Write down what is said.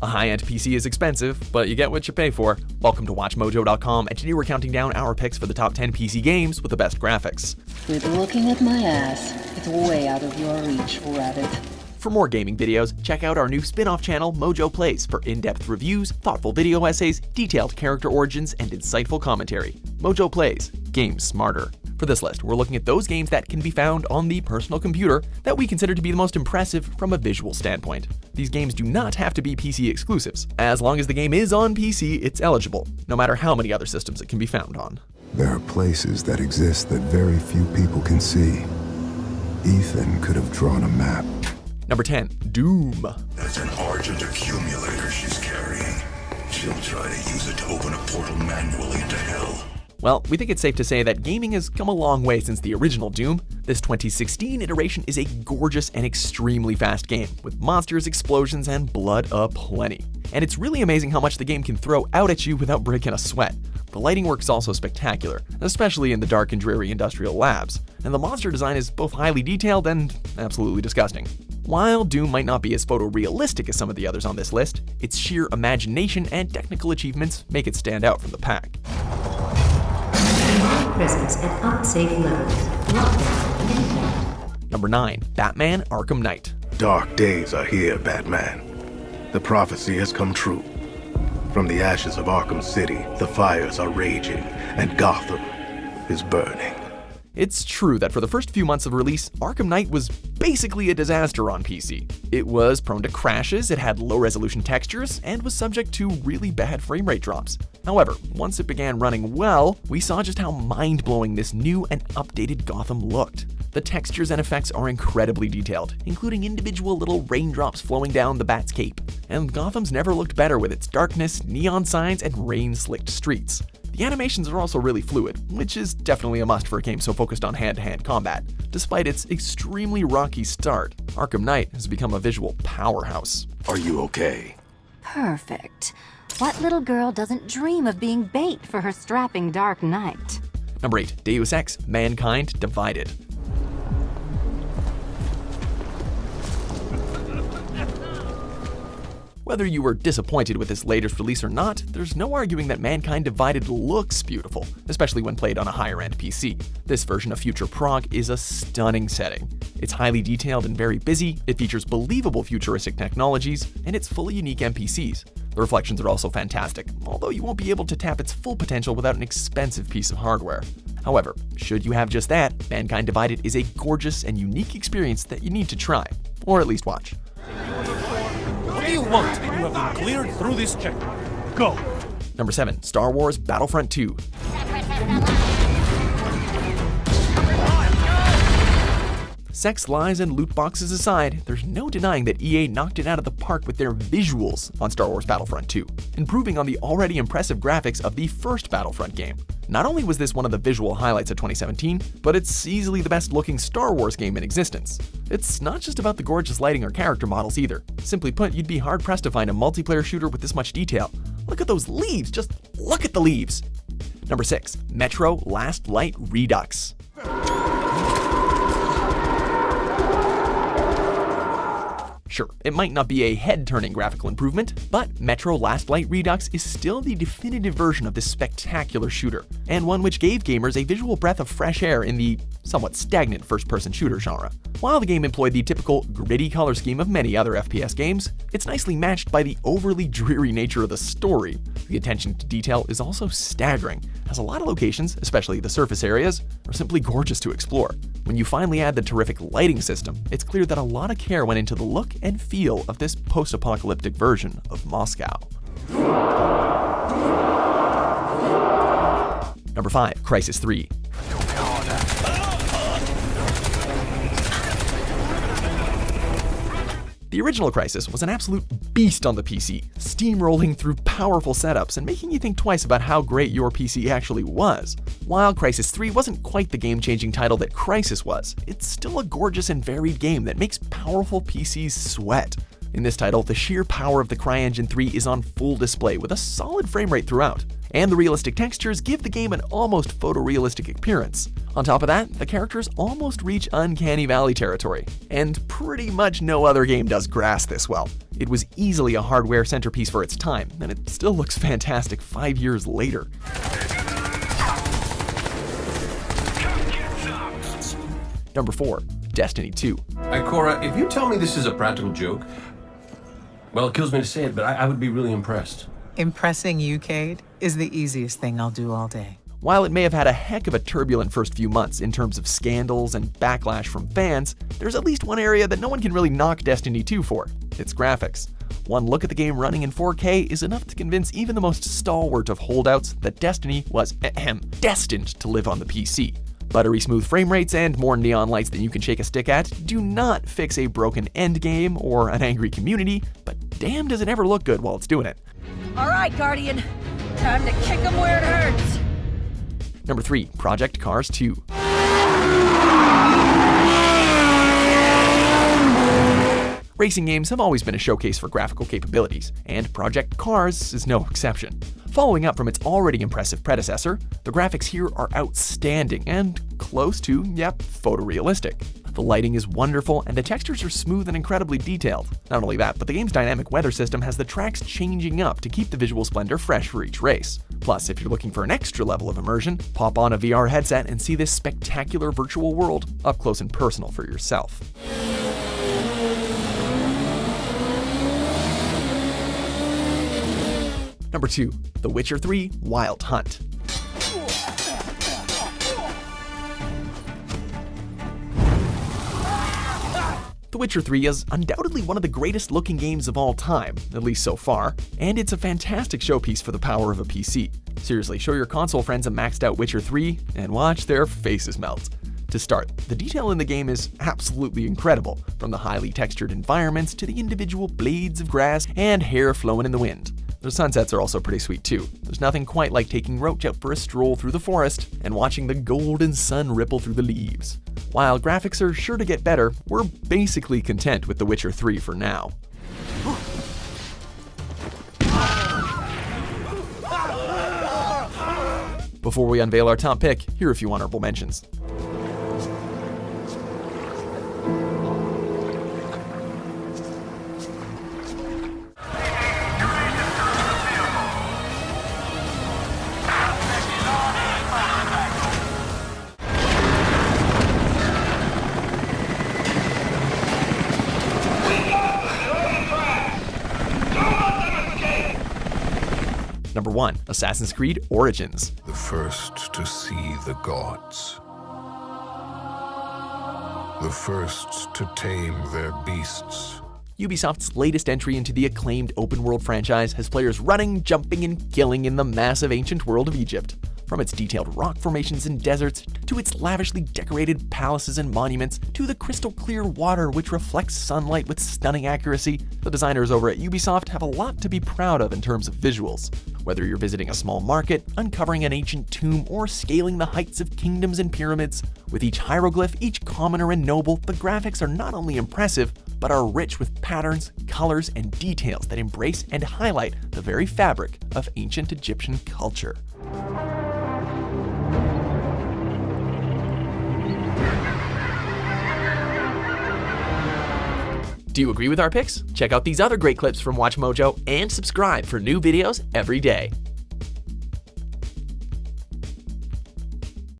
A high-end PC is expensive, but you get what you pay for. Welcome to WatchMojo.com, and today we're counting down our picks for the top 10 PC games with the best graphics. Quit looking at my ass. It's way out of your reach, rabbit. For more gaming videos, check out our new spin-off channel, Mojo Plays, for in-depth reviews, thoughtful video essays, detailed character origins, and insightful commentary. Mojo Plays, games smarter. For this list, we're looking at those games that can be found on the personal computer that we consider to be the most impressive from a visual standpoint. These games do not have to be PC exclusives. As long as the game is on PC, it's eligible, no matter how many other systems it can be found on. There are places that exist that very few people can see. Ethan could have drawn a map. Number 10, Doom. That's an Argent accumulator she's carrying. She'll try to use it to open a portal manually into hell. Well, we think it's safe to say that gaming has come a long way since the original Doom. This 2016 iteration is a gorgeous and extremely fast game, with monsters, explosions, and blood aplenty. And it's really amazing how much the game can throw out at you without breaking a sweat. The lighting work is also spectacular, especially in the dark and dreary industrial labs, and the monster design is both highly detailed and absolutely disgusting. While Doom might not be as photorealistic as some of the others on this list, its sheer imagination and technical achievements make it stand out from the pack. Presence at unsafe levels. Lockdown. Number 9, Batman Arkham Knight. Dark days are here, Batman. The prophecy has come true. From the ashes of Arkham City, the fires are raging, and Gotham is burning. It's true that for the first few months of release, Arkham Knight was basically a disaster on PC. It was prone to crashes, it had low-resolution textures, and was subject to really bad frame rate drops. However, once it began running well, we saw just how mind-blowing this new and updated Gotham looked. The textures and effects are incredibly detailed, including individual little raindrops flowing down the Bat's cape. And Gotham's never looked better with its darkness, neon signs, and rain-slicked streets. The animations are also really fluid, which is definitely a must for a game so focused on hand-to-hand combat. Despite its extremely rocky start, Arkham Knight has become a visual powerhouse. Are you okay? Perfect. What little girl doesn't dream of being bait for her strapping Dark Knight? Number 8, Deus Ex: Mankind Divided. Whether you were disappointed with this latest release or not, there's no arguing that Mankind Divided looks beautiful, especially when played on a higher-end PC. This version of future Prague is a stunning setting. It's highly detailed and very busy, it features believable futuristic technologies, and it's full of unique NPCs. The reflections are also fantastic, although you won't be able to tap its full potential without an expensive piece of hardware. However, should you have just that, Mankind Divided is a gorgeous and unique experience that you need to try, or at least watch. What do you want? You have been cleared through this check. Go. Number 7, Star Wars Battlefront 2. Sex, lies, and loot boxes aside, there's no denying that EA knocked it out of the park with their visuals on Star Wars Battlefront 2, improving on the already impressive graphics of the first Battlefront game. Not only was this one of the visual highlights of 2017, but it's easily the best looking Star Wars game in existence. It's not just about the gorgeous lighting or character models either. Simply put, you'd be hard pressed to find a multiplayer shooter with this much detail. Look at those leaves, just look at the leaves. Number 6, Metro Last Light Redux. Sure, it might not be a head-turning graphical improvement, but Metro Last Light Redux is still the definitive version of this spectacular shooter, and one which gave gamers a visual breath of fresh air in the somewhat stagnant first-person shooter genre. While the game employed the typical gritty color scheme of many other FPS games, it's nicely matched by the overly dreary nature of the story. The attention to detail is also staggering, as a lot of locations, especially the surface areas, are simply gorgeous to explore. When you finally add the terrific lighting system, it's clear that a lot of care went into the look and feel of this post-apocalyptic version of Moscow. Number 5, Crysis III. The original Crysis was an absolute beast on the PC, steamrolling through powerful setups and making you think twice about how great your PC actually was. While Crysis 3 wasn't quite the game-changing title that Crysis was, it's still a gorgeous and varied game that makes powerful PCs sweat. In this title, the sheer power of the CryEngine 3 is on full display with a solid frame rate throughout. and the realistic textures give the game an almost photorealistic appearance. On top of that, the characters almost reach uncanny valley territory, and pretty much no other game does grass this well. It was easily a hardware centerpiece for its time, and it still looks fantastic 5 years later. Number 4. Destiny 2. Cora, if you tell me this is a practical joke, well, it kills me to say it, but I would be really impressed. Impressing you, Cade, is the easiest thing I'll do all day. While it may have had a heck of a turbulent first few months in terms of scandals and backlash from fans, there's at least one area that no one can really knock Destiny 2 for: its graphics. One look at the game running in 4K is enough to convince even the most stalwart of holdouts that Destiny was destined to live on the PC. Buttery smooth frame rates and more neon lights than you can shake a stick at do not fix a broken endgame or an angry community, but damn does it ever look good while it's doing it. All right, Guardian. Time to kick them where it hurts. Number 3. Project Cars 2. Racing games have always been a showcase for graphical capabilities, and Project Cars is no exception. Following up from its already impressive predecessor, the graphics here are outstanding and close to, photorealistic. The lighting is wonderful, and the textures are smooth and incredibly detailed. Not only that, but the game's dynamic weather system has the tracks changing up to keep the visual splendor fresh for each race. Plus, if you're looking for an extra level of immersion, pop on a VR headset and see this spectacular virtual world up close and personal for yourself. Number 2. The Witcher 3 Wild Hunt. The Witcher 3 is undoubtedly one of the greatest looking games of all time, at least so far, and it's a fantastic showpiece for the power of a PC. Seriously, show your console friends a maxed out Witcher 3 and watch their faces melt. To start, the detail in the game is absolutely incredible, from the highly textured environments to the individual blades of grass and hair flowing in the wind. The sunsets are also pretty sweet too. There's nothing quite like taking Roach out for a stroll through the forest and watching the golden sun ripple through the leaves. While graphics are sure to get better, we're basically content with The Witcher 3 for now. Before we unveil our top pick, here are a few honorable mentions. Number 1. Assassin's Creed Origins. The first to see the gods. The first to tame their beasts. Ubisoft's latest entry into the acclaimed open-world franchise has players running, jumping, and killing in the massive ancient world of Egypt. From its detailed rock formations and deserts, to its lavishly decorated palaces and monuments, to the crystal-clear water which reflects sunlight with stunning accuracy, the designers over at Ubisoft have a lot to be proud of in terms of visuals. Whether you're visiting a small market, uncovering an ancient tomb, or scaling the heights of kingdoms and pyramids, with each hieroglyph, each commoner and noble, the graphics are not only impressive, but are rich with patterns, colors, and details that embrace and highlight the very fabric of ancient Egyptian culture. Do you agree with our picks? Check out these other great clips from WatchMojo and subscribe for new videos every day.